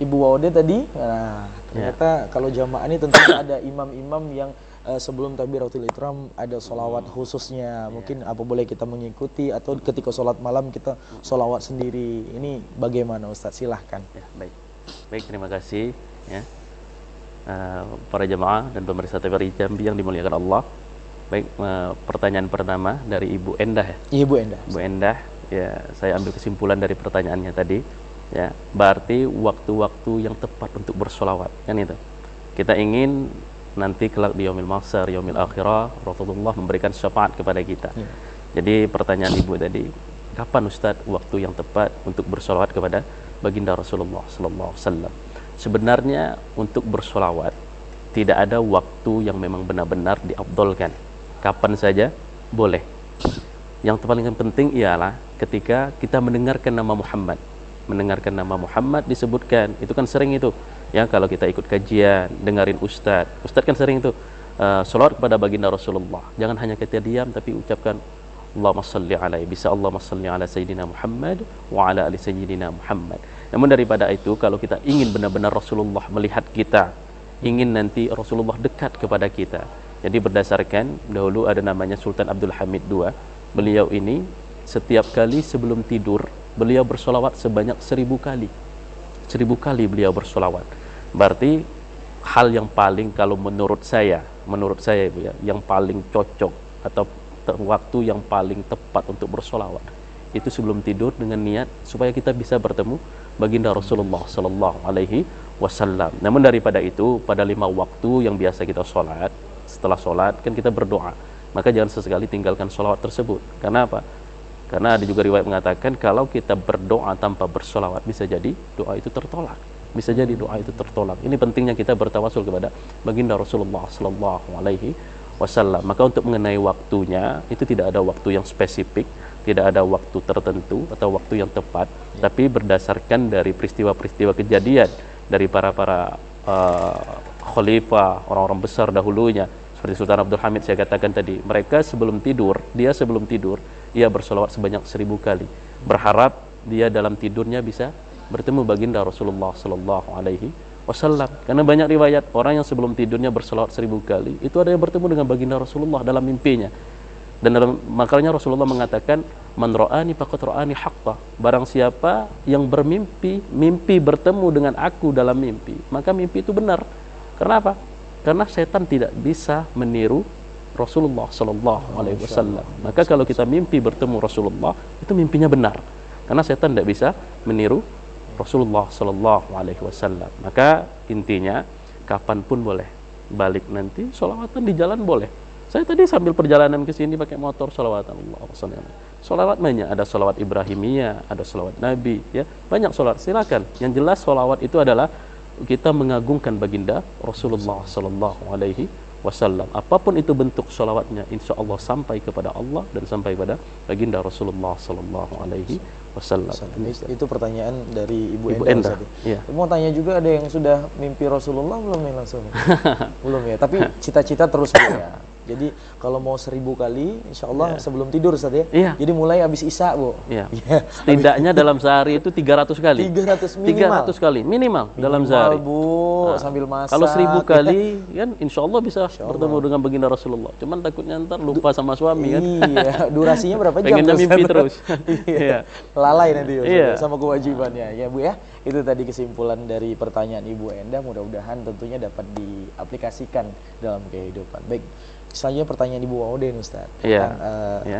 Ibu Waude tadi, nah ternyata kalau jamaah ini tentunya ada imam-imam yang sebelum takbiratul ihram ada sholawat khususnya. Mungkin apa boleh kita mengikuti atau ketika sholat malam kita sholawat sendiri. Ini bagaimana Ustaz? Silahkan. Ya, baik. Baik, terima kasih ya. Para jemaah dan pemirsa TVRI Jambi yang dimuliakan Allah. Baik, pertanyaan pertama dari Ibu Endah ya. Ibu Endah. Bu Endah, ya saya ambil kesimpulan dari pertanyaannya tadi, ya berarti waktu-waktu yang tepat untuk bersolawat, kan itu. Kita ingin nanti kelak di yaumil mahsyar, yaumil akhirah, Rasulullah memberikan syafaat kepada kita. Ya. Jadi pertanyaan Ibu tadi, kapan Ustadz waktu yang tepat untuk bersolawat kepada baginda Rasulullah Sallallahu Alaihi Wasallam? Sebenarnya untuk bersolawat tidak ada waktu yang memang benar-benar diafdolkan. Kapan saja boleh. Yang paling penting ialah ketika kita mendengarkan nama Muhammad. Mendengarkan nama Muhammad disebutkan, itu kan sering itu. Ya, kalau kita ikut kajian, dengerin Ustadz kan sering itu sholawat kepada baginda Rasulullah. Jangan hanya kita diam, tapi ucapkan Allahumma salli alaihi, bisa Allahumma salli ala Sayyidina Muhammad wa ala ali Sayyidina Muhammad. Namun daripada itu, kalau kita ingin benar-benar Rasulullah melihat kita, ingin nanti Rasulullah dekat kepada kita. Jadi berdasarkan dahulu ada namanya Sultan Abdul Hamid II. Beliau ini setiap kali sebelum tidur beliau bersolawat sebanyak 1000 kali. 1000 kali beliau bersolawat. Berarti hal yang paling, kalau menurut saya Ibu ya, yang paling cocok atau waktu yang paling tepat untuk bersolawat itu sebelum tidur dengan niat supaya kita bisa bertemu baginda Rasulullah Sallallahu Alaihi Wasallam. Namun daripada itu, pada 5 waktu yang biasa kita sholat, setelah sholat kan kita berdoa, maka jangan sesekali tinggalkan sholawat tersebut. Karena apa? Karena ada juga riwayat mengatakan kalau kita berdoa tanpa bersolawat bisa jadi doa itu tertolak. Bisa jadi doa itu tertolak. Ini pentingnya kita bertawasul kepada baginda Rasulullah Sallallahu Alaihi Wasallam. Maka untuk mengenai waktunya itu tidak ada waktu yang spesifik, tidak ada waktu tertentu atau waktu yang tepat, tapi berdasarkan dari peristiwa-peristiwa kejadian dari para khalifah, orang-orang besar dahulunya. Seperti Sultan Abdul Hamid saya katakan tadi, mereka sebelum tidur, ia bersolawat sebanyak 1000 kali, berharap dia dalam tidurnya bisa bertemu baginda Rasulullah Sallallahu Alaihi Wasallam. Karena banyak riwayat orang yang sebelum tidurnya bersolawat 1000 kali, itu ada yang bertemu dengan baginda Rasulullah dalam mimpinya. Dan makanya Rasulullah mengatakan, man ra'ani faqad ra'ani haqqa. Barang siapa yang mimpi bertemu dengan aku dalam mimpi, maka mimpi itu benar. Karena apa? Karena setan tidak bisa meniru Rasulullah Sallallahu Alaihi Wasallam. Maka kalau kita mimpi bertemu Rasulullah, itu mimpinya benar. Karena setan tidak bisa meniru Rasulullah Sallallahu Alaihi Wasallam. Maka intinya, kapanpun boleh. Balik nanti, sholawatan di jalan boleh. Saya tadi sambil perjalanan ke sini pakai motor, sholawatan Allah. Sholawat banyak, ada sholawat Ibrahimiyah, ada sholawat Nabi, ya banyak sholawat. Silakan. Yang jelas sholawat itu adalah kita mengagungkan baginda Rasulullah Sallallahu Alaihi Wasallam. Apapun itu bentuk sholawatnya, insya Allah sampai kepada Allah dan sampai pada baginda Rasulullah Sallallahu Alaihi Wasallam. Itu pertanyaan dari Ibu Endah. Ya. Mau tanya juga, ada yang sudah mimpi Rasulullah belum nih langsung? Belum ya, tapi cita-cita terus ya. Jadi kalau mau 1000 kali, insya Allah sebelum tidur Ustaz ya. Iya. Jadi mulai habis Isya, Bu. Iya. Setidaknya dalam sehari itu 300 kali. 300 minimal. 300 kali minimal dalam sehari. Bu, sambil masak. Kalau 1000 kali kan insya Allah bisa bertemu dengan baginda Rasulullah. Cuman takutnya ntar lupa sama suami kan. Iya, durasinya berapa jam? Pengennya mimpi terus. Iya. Lalai nanti Iya. sama kewajibannya ya Bu ya. Itu tadi kesimpulan dari pertanyaan Ibu Endah, mudah-mudahan tentunya dapat diaplikasikan dalam kehidupan. Baik. Selanjutnya pertanyaan Ibu Maudin Ustaz tentang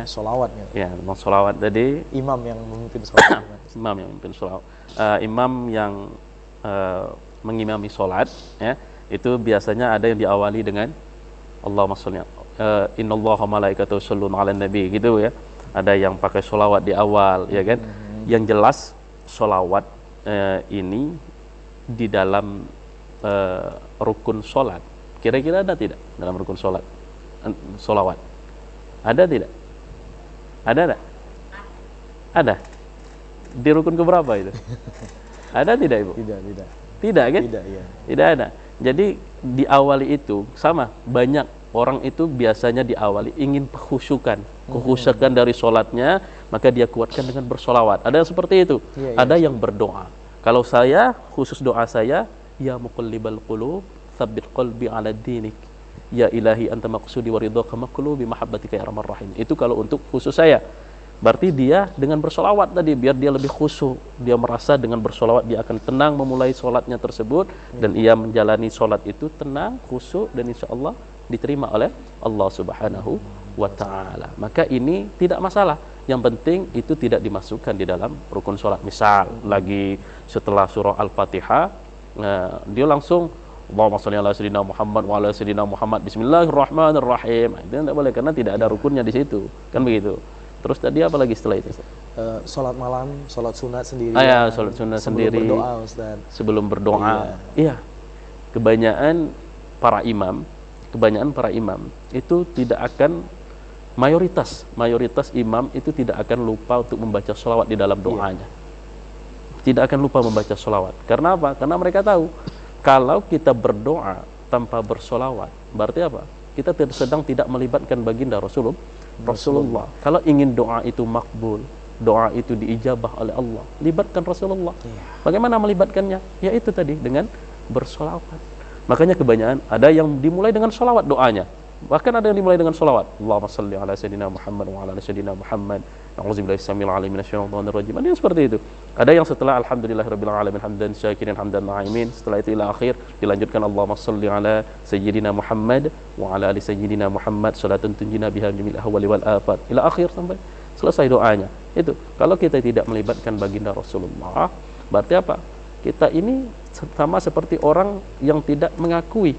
sholawatnya. Ya, tentang sholawat tadi. Imam yang memimpin sholawat. Imam yang memimpin sholawat. Imam yang mengimami sholat, ya, itu biasanya ada yang diawali dengan Allahumma sholli innallaha malaikatahu yusholluna 'alan nabi gitu ya. Ada yang pakai sholawat di awal, ya kan? Yang jelas sholawat ini di dalam rukun sholat. Kira-kira ada tidak dalam rukun sholat? Sholawat ada tidak? Ada tak? Ada. Di rukun keberapa itu? Ada tidak Ibu? Tidak kan? Tidak ada. Jadi diawali itu sama, banyak orang itu biasanya diawali ingin kekhusyukan dari sholatnya, maka dia kuatkan dengan bersolawat. Ada yang seperti itu. Ada yang berdoa. Kalau saya, khusus doa saya, ya muqallibal qulub, tsabbit qalbi ala dinik. ya ilahi anta maqsudi wa ridhaka maqlubi mahabbatika ya arhamar rahim. Itu kalau untuk khusus saya. Berarti dia dengan bersolawat tadi, biar dia lebih khusyuk, dia merasa dengan bersolawat dia akan tenang memulai solatnya tersebut, dan ia menjalani solat itu tenang, khusyuk, dan insya Allah diterima oleh Allah Subhanahu wa Ta'ala. Maka ini tidak masalah, yang penting itu tidak dimasukkan di dalam rukun solat. Misal lagi setelah surah Al-Fatihah, dia langsung Allahumma shalli ala sayyidina Muhammad wa ala sayyidina Muhammad bismillahirrahmanirrahim. Itu tidak boleh karena tidak ada rukunnya di situ, kan begitu. Terus tadi apa lagi setelah itu? Sholat malam, sholat sunat sendiri. Ya, sholat sunat sendiri. Sebelum berdoa, Ustaz. Sebelum berdoa. Iya. Kebanyakan para imam itu tidak akan, mayoritas imam itu tidak akan lupa untuk membaca sholawat di dalam doanya. Tidak akan lupa membaca sholawat. Karena apa? Karena mereka tahu kalau kita berdoa tanpa bersolawat, berarti apa? Kita sedang tidak melibatkan baginda Rasulullah. Kalau ingin doa itu makbul, doa itu diijabah oleh Allah, libatkan Rasulullah. Bagaimana melibatkannya? Ya itu tadi, dengan bersolawat. Makanya kebanyakan ada yang dimulai dengan solawat doanya. Bahkan ada yang dimulai dengan solawat. Allahumma salli ala sayyidina Muhammad wa ala sayyidina Muhammad. A'udzubillahi samil alim minasyaitonir rajim. Ada yang seperti itu. Ada yang setelah alhamdulillahirabbil alamin hamdan syakirin hamdan na'imin, setelah itu ila akhir dilanjutkan Allahumma salli ala sayyidina Muhammad wa ala ali sayyidina Muhammad salatan tunjina biha jamil ahwali wal afat, ila akhir sampai selesai doanya. Itu kalau kita tidak melibatkan baginda Rasulullah, berarti apa? Kita ini sama seperti orang yang tidak mengakui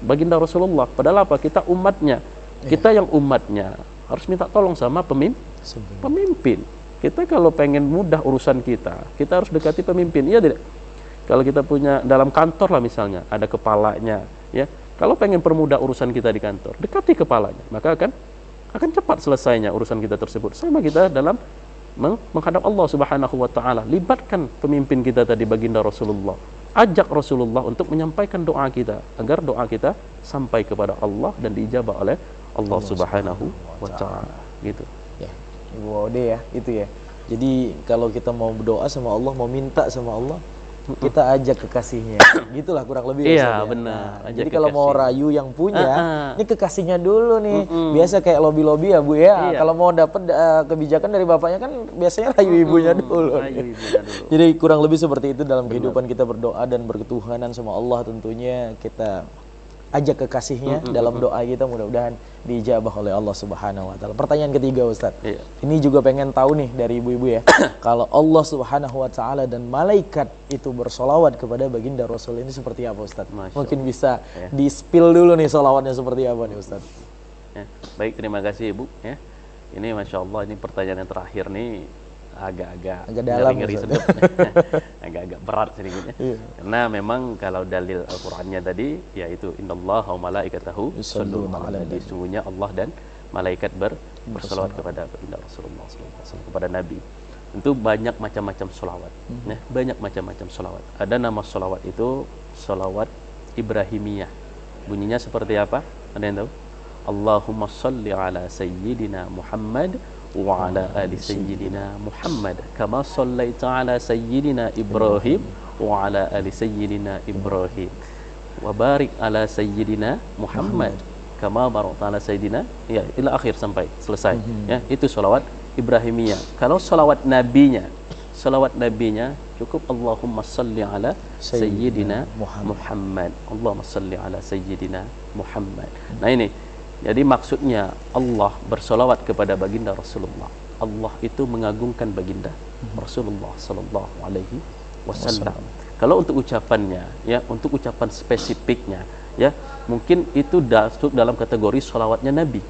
baginda Rasulullah. Padahal apa? Kita umatnya. Kita yang umatnya harus minta tolong sama pemimpin. Kita kalau pengen mudah urusan kita harus dekati pemimpin. Iya tidak? Kalau kita punya dalam kantor lah misalnya, ada kepalanya, ya. Kalau pengen permudah urusan kita di kantor, dekati kepalanya, maka akan cepat selesainya urusan kita tersebut. Sama kita dalam menghadap Allah Subhanahu wa Ta'ala, libatkan pemimpin kita tadi baginda Rasulullah. Ajak Rasulullah untuk menyampaikan doa kita agar doa kita sampai kepada Allah dan diijabah oleh Allah Subhanahu wa Ta'ala. Gitu. Ya, Ibu Ode ya, itu ya. Jadi kalau kita mau berdoa sama Allah, mau minta sama Allah, kita ajak kekasihnya. Gitulah kurang lebih. Iya, ya, benar. Nah, jadi kalau mau rayu yang punya, ini kekasihnya dulu nih. Biasa kayak lobby-lobby ya, Bu ya. Kalau mau dapat kebijakan dari bapaknya kan biasanya rayu ibunya dulu. Jadi kurang lebih seperti itu dalam kehidupan kita berdoa dan berketuhanan sama Allah, tentunya kita ajak kekasihnya dalam doa kita, mudah-mudahan diijabah oleh Allah Subhanahu wa Ta'ala. Pertanyaan ketiga, Ustaz. Ini juga pengen tahu nih dari ibu-ibu ya. Kalau Allah Subhanahu wa Ta'ala dan malaikat itu bersolawat kepada baginda Rasul, ini seperti apa, Ustaz? Mungkin bisa di-spill dulu nih solawatnya seperti apa nih, Ustaz? Ya. Baik, terima kasih Ibu ya. Ini Masya Allah, ini pertanyaan yang terakhir nih agak dalam, ngeri sedap. Agak berat sedikitnya. Karena memang kalau dalil Al-Qur'annya tadi yaitu innallaha wa malaikatahu yusholluna 'alan nabi. Sesungguhnya Allah dan malaikat berselawat kepada baginda Rasulullah SAW, kepada Nabi. Tentu banyak macam-macam selawat. Ya, banyak macam-macam selawat. Ada nama selawat itu selawat Ibrahimiyah. Bunyinya seperti apa? Ada yang tahu? Allahumma shalli ala sayyidina Muhammad wa ala ali sayyidina Muhammad kama shallaita ala sayyidina Ibrahim wa ala ali sayyidina Ibrahim wa barik ala sayyidina Muhammad kama barakta ala sayyidina, ya ila akhir sampai selesai. Ya, itu selawat Ibrahimiyah. Kalau selawat nabinya cukup Allahumma salli ala sayyidina Muhammad. Allahumma salli ala sayyidina Muhammad. Nah ini, jadi maksudnya Allah bersolawat kepada baginda Rasulullah. Allah itu mengagungkan baginda Rasulullah Sallallahu Alaihi Wasallam. Kalau untuk ucapannya, ya untuk ucapan spesifiknya, ya mungkin itu masuk dalam kategori solawatnya Nabi.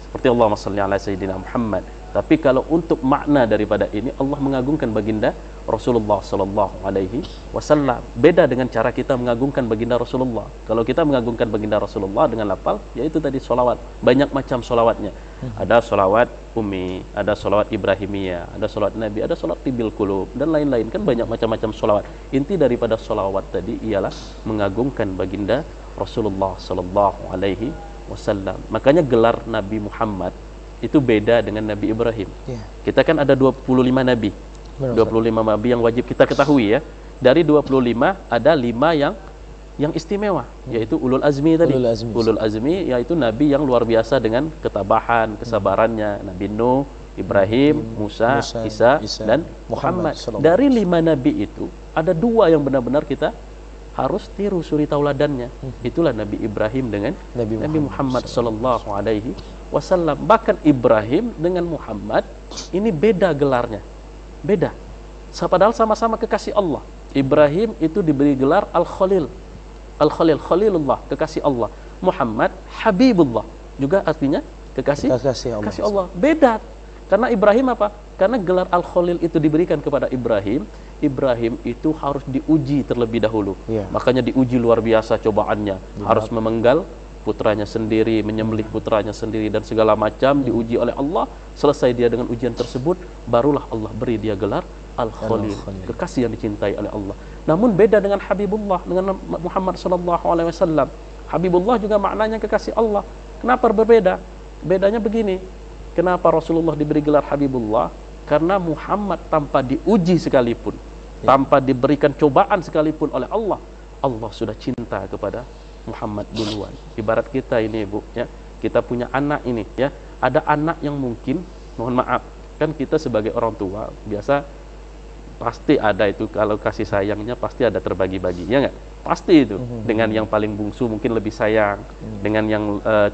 Seperti Allahumma salli ala sayyidina Muhammad. Tapi kalau untuk makna daripada ini, Allah mengagungkan baginda Rasulullah Sallallahu Alaihi Wasallam. Beda dengan cara kita mengagungkan baginda Rasulullah. Kalau kita mengagungkan baginda Rasulullah dengan lafal, yaitu tadi solawat. Banyak macam solawatnya. Ada solawat Ummi, ada solawat Ibrahimiyah, ada solawat Nabi, ada solawat Tibil Qulub, dan lain-lain. Kan banyak macam-macam solawat. Inti daripada solawat tadi ialah mengagungkan baginda Rasulullah Sallallahu Alaihi Wasallam. Makanya gelar Nabi Muhammad itu beda dengan Nabi Ibrahim. Kita kan ada 25 Nabi. 25 nabi yang wajib kita ketahui ya. Dari 25 ada 5 yang yang istimewa, yaitu ulul azmi tadi. Ulul azmi yaitu nabi yang luar biasa dengan ketabahan, kesabarannya. Nabi Nuh, Ibrahim, Musa, Isa, dan Muhammad. Dari 5 nabi itu ada 2 yang benar-benar kita harus tiru suri tauladannya. Itulah Nabi Ibrahim dengan Nabi Muhammad sallallahu alaihi wasallam. Bahkan Ibrahim dengan Muhammad ini beda gelarnya. Beda. Padahal sama-sama kekasih Allah. Ibrahim itu diberi gelar Al-Khalil. Al-Khalil, Khalilullah, kekasih Allah. Muhammad, Habibullah, juga artinya kekasih Allah. Beda. Karena Ibrahim apa? Karena gelar Al-Khalil itu diberikan kepada Ibrahim. Ibrahim itu harus diuji terlebih dahulu. Makanya diuji luar biasa cobaannya. Harus memenggal putranya sendiri, menyembelih putranya sendiri, dan segala macam diuji oleh Allah. Selesai dia dengan ujian tersebut, barulah Allah beri dia gelar Al-Khalil, kekasih yang dicintai oleh Allah. Namun beda dengan Habibullah, dengan Muhammad sallallahu alaihi wasallam. Habibullah juga maknanya kekasih Allah. Kenapa berbeda? Bedanya begini. Kenapa Rasulullah diberi gelar Habibullah? Karena Muhammad tanpa diuji sekalipun, tanpa diberikan cobaan sekalipun oleh Allah, Allah sudah cinta kepada Muhammad duluan. Ibarat kita ini, Bu, ya. Kita punya anak ini, ya. Ada anak yang mungkin, mohon maaf, kan kita sebagai orang tua biasa pasti ada itu, kalau kasih sayangnya pasti ada terbagi-bagi, ya nggak? Pasti itu. Dengan yang paling bungsu mungkin lebih sayang, dengan yang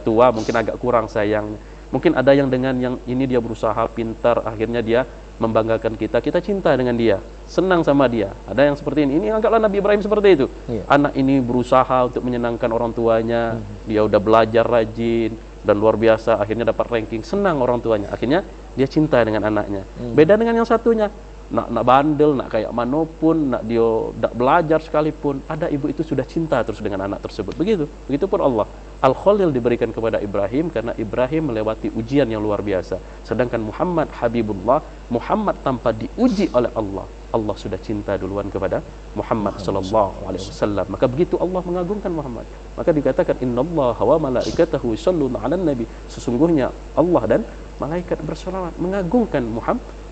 tua mungkin agak kurang sayang. Mungkin ada yang dengan yang ini dia berusaha pintar, akhirnya dia membanggakan kita cinta dengan dia, senang sama dia. Ada yang seperti ini. Ini anggaplah Nabi Ibrahim seperti itu. Anak ini berusaha untuk menyenangkan orang tuanya, dia udah belajar rajin dan luar biasa, akhirnya dapat ranking, senang orang tuanya, akhirnya dia cinta dengan anaknya. Beda dengan yang satunya, nak bandel, nak kayak manapun, nak dia tak belajar sekalipun, ada ibu itu sudah cinta terus dengan anak tersebut. Begitupun Allah. Al-Khalil diberikan kepada Ibrahim karena Ibrahim melewati ujian yang luar biasa. Sedangkan Muhammad Habibullah, Muhammad tanpa diuji oleh Allah, Allah sudah cinta duluan kepada Muhammad sallallahu alaihi wasallam. Maka begitu Allah mengagungkan Muhammad. Maka dikatakan innallaha wa malaikatahu yusholluna 'alan nabi. Sesungguhnya Allah dan malaikat berselawat mengagungkan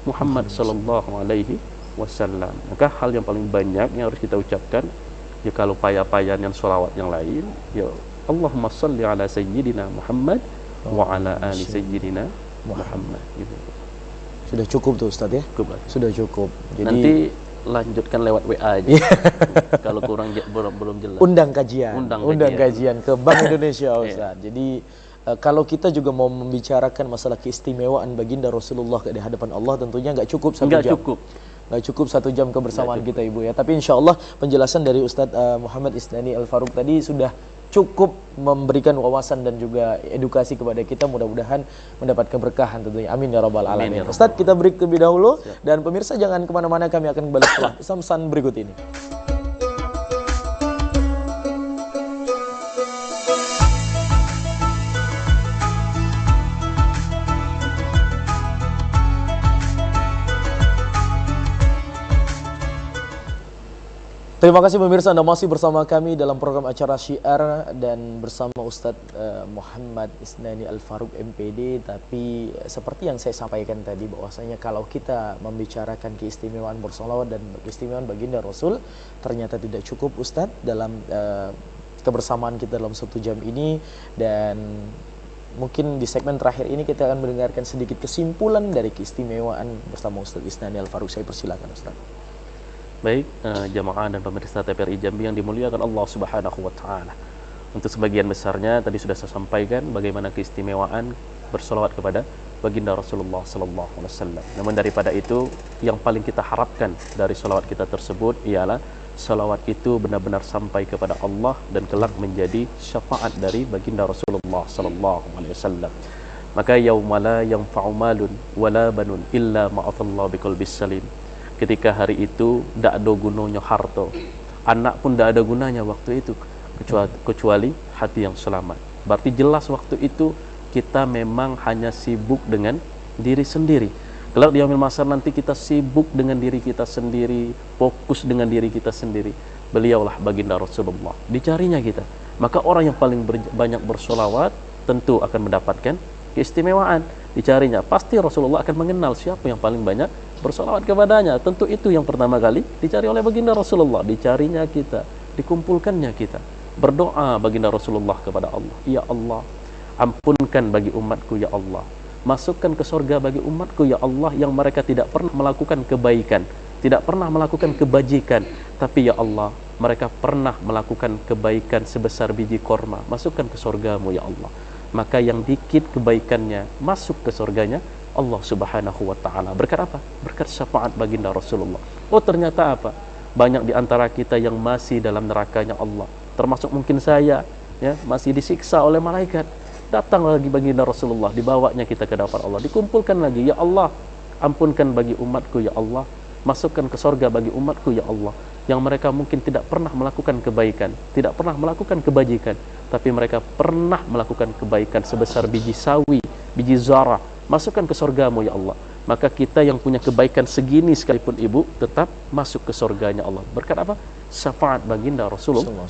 Muhammad sallallahu alaihi wasallam. Maka hal yang paling banyak yang harus kita ucapkan, ya kalau payah-payahan yang sholawat yang lain, ya Allahumma salli ala sayyidina Muhammad wa ala ali sayyidina Muhammad. Gitu. Sudah cukup tuh Ustaz ya? Cukup. Sudah cukup. Jadi nanti lanjutkan lewat WA aja. Kalau kurang belum jelas. Undang kajian ke Bank Indonesia Ustaz. Jadi kalau kita juga mau membicarakan masalah keistimewaan baginda Rasulullah di hadapan Allah, tentunya nggak cukup 1 jam. Nggak cukup 1 jam kebersamaan kita Ibu ya. Tapi insya Allah penjelasan dari Ustadz Muhammad Isnani Al-Faruq tadi sudah cukup memberikan wawasan dan juga edukasi kepada kita, mudah-mudahan mendapat keberkahan tentunya. Amin ya rabbal alamin. Ustadz, kita break terlebih dahulu. Dan pemirsa jangan kemana-mana, kami akan kembali setelah pesan-pesan berikut ini. Terima kasih pemirsa, Anda masih bersama kami dalam program acara Syiar dan bersama Ustadz Muhammad Isnani Al-Faruq MPD. Tapi seperti yang saya sampaikan tadi, bahwasanya kalau kita membicarakan keistimewaan bersolawat dan keistimewaan baginda Rasul, ternyata tidak cukup Ustadz dalam kebersamaan kita dalam 1 jam ini. Dan mungkin di segmen terakhir ini kita akan mendengarkan sedikit kesimpulan dari keistimewaan bersama Ustadz Isnani Al-Faruq. Saya persilakan Ustadz. Baik, jamaah dan pemirsa TVRI Jambi yang dimuliakan Allah Subhanahu wa taala. Untuk sebagian besarnya tadi sudah saya sampaikan bagaimana keistimewaan bersolawat kepada baginda Rasulullah sallallahu alaihi wasallam. Namun daripada itu, yang paling kita harapkan dari solawat kita tersebut ialah solawat itu benar-benar sampai kepada Allah dan kelak menjadi syafaat dari baginda Rasulullah sallallahu alaihi wasallam. Maka yaumala yanfa'u malun wala banun illa ma'atallahu biqalbis salim. Ketika hari itu tidak ada gunanya harta, anak pun tidak ada gunanya waktu itu kecuali hati yang selamat. Berarti jelas waktu itu kita memang hanya sibuk dengan diri sendiri. Kelak di yaumil mahsyar nanti kita sibuk dengan diri kita sendiri, fokus dengan diri kita sendiri. Beliaulah baginda Rasulullah, dicarinya kita. Maka orang yang paling banyak bersolawat tentu akan mendapatkan keistimewaan. Dicarinya, pasti Rasulullah akan mengenal siapa yang paling banyak bersolawat kepadanya. Tentu itu yang pertama kali dicari oleh baginda Rasulullah, dicarinya kita, dikumpulkannya kita berdoa baginda Rasulullah kepada Allah, ya Allah, ampunkan bagi umatku ya Allah, masukkan ke surga bagi umatku ya Allah yang mereka tidak pernah melakukan kebaikan, tidak pernah melakukan kebajikan, tapi ya Allah mereka pernah melakukan kebaikan sebesar biji korma, masukkan ke surgamu ya Allah. Maka yang dikit kebaikannya masuk ke surganya Allah subhanahu wa ta'ala. Berkat apa? Berkat syafaat baginda Rasulullah. Oh ternyata apa? Banyak di antara kita yang masih dalam nerakanya Allah, termasuk mungkin saya, ya, masih disiksa oleh malaikat. Datang lagi baginda Rasulullah, dibawanya kita ke hadapan Allah, dikumpulkan lagi, ya Allah, ampunkan bagi umatku ya Allah, masukkan ke surga bagi umatku ya Allah, yang mereka mungkin tidak pernah melakukan kebaikan, tidak pernah melakukan kebajikan, tapi mereka pernah melakukan kebaikan sebesar biji sawi, biji zarah, masukkan ke surgamu ya Allah. Maka kita yang punya kebaikan segini sekalipun ibu tetap masuk ke surganya Allah. Berkat apa? Syafaat baginda Rasulullah.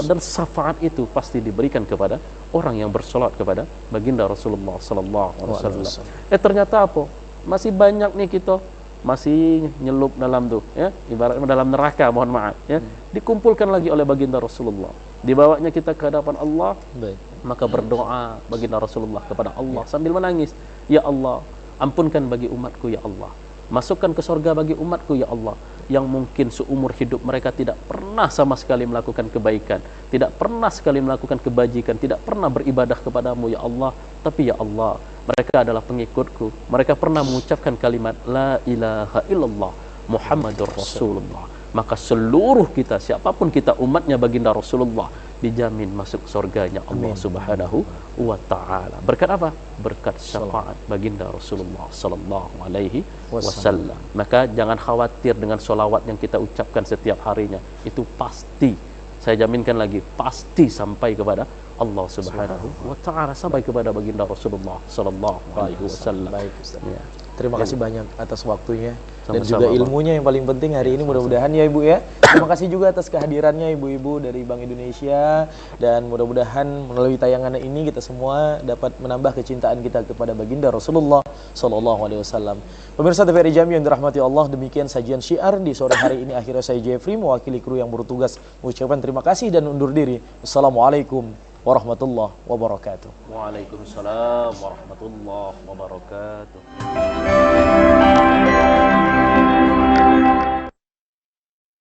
Dan syafaat itu pasti diberikan kepada orang yang bersolat kepada baginda Rasulullah sallallahu alaihi wasallam. Ternyata apa? Masih banyak nih kita masih nyelup dalam tuh, ya, ibaratnya dalam neraka, mohon maaf, ya. Dikumpulkan lagi oleh baginda Rasulullah, dibawanya kita ke hadapan Allah. Baik. Maka berdoa baginda Rasulullah kepada Allah sambil menangis, ya Allah, ampunkan bagi umatku ya Allah, masukkan ke surga bagi umatku ya Allah, yang mungkin seumur hidup mereka tidak pernah sama sekali melakukan kebaikan, tidak pernah sekali melakukan kebajikan, tidak pernah beribadah kepadamu ya Allah, tapi ya Allah, mereka adalah pengikutku, mereka pernah mengucapkan kalimat la ilaha illallah Muhammadur Rasulullah. Maka seluruh kita, siapapun kita umatnya baginda Rasulullah, dijamin masuk surganya Allah subhanahu wa ta'ala. Berkat apa? Berkat syafaat baginda Rasulullah sallallahu alaihi wasallam. Maka jangan khawatir dengan solawat yang kita ucapkan setiap harinya, itu pasti, saya jaminkan lagi, pasti sampai kepada Allah subhanahu wa ta'ala, sampai kepada baginda Rasulullah sallallahu alaihi wasallam. Baik, Ustaz. Ya. Terima kasih banyak atas waktunya dan Sama-sama, juga ilmunya yang paling penting hari ini, mudah-mudahan ya Ibu ya. Terima kasih juga atas kehadirannya ibu-ibu dari Bank Indonesia, dan mudah-mudahan melalui tayangan ini kita semua dapat menambah kecintaan kita kepada baginda Rasulullah sallallahu alaihi wasallam. Pemirsa TVRI Jambi yang dirahmati Allah, demikian sajian syiar di sore hari ini. Akhirnya saya Jeffrey mewakili kru yang bertugas mengucapkan terima kasih dan undur diri. Wassalamualaikum warahmatullahi wabarakatuh. Waalaikumsalam warahmatullahi wabarakatuh.